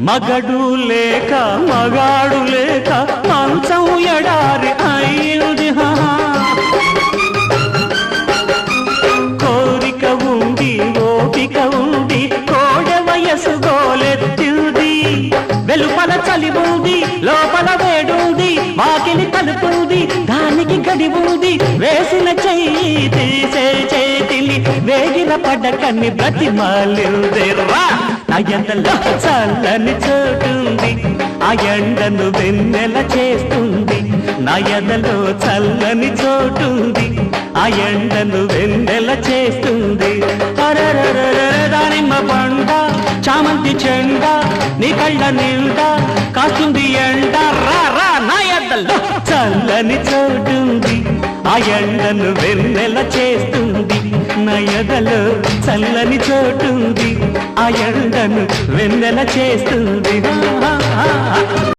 మగడు లేక మగాడు లేక మంచం ఎడారి అయింది. కోరిక ఉంది ఓపిక ఉంది కోడ వయసు గోలెత్తింది. వెలుపల చలి ఉంది లోపల వేడుంది వాకిలి కలుపుంది దానికి గడి ఉంది. వేసిన చెయ్యి తీసే చేతిని వేగిర పడకని బ్రతిమాలిందిరా. నా ఎండలో చల్లని చోటుంది ఆ ఎండను వెన్నెల చేస్తుంది. నా ఎండలో చల్లని చోటుంది ఆ ఎండను వెన్నెల చేస్తుంది. దానిమ్మ పండ చామంతి చెండ నీ కళ్ళ నిండా కాస్తుంది ఎండ. రా రా నా ఎండలో చల్లని చోటుంది ఆ ఎండను వెన్నెల చేస్తుంది. నా ఎదలో చల్లని చోటుంది ఆ ఎండను వెన్నెల చేస్తుంది.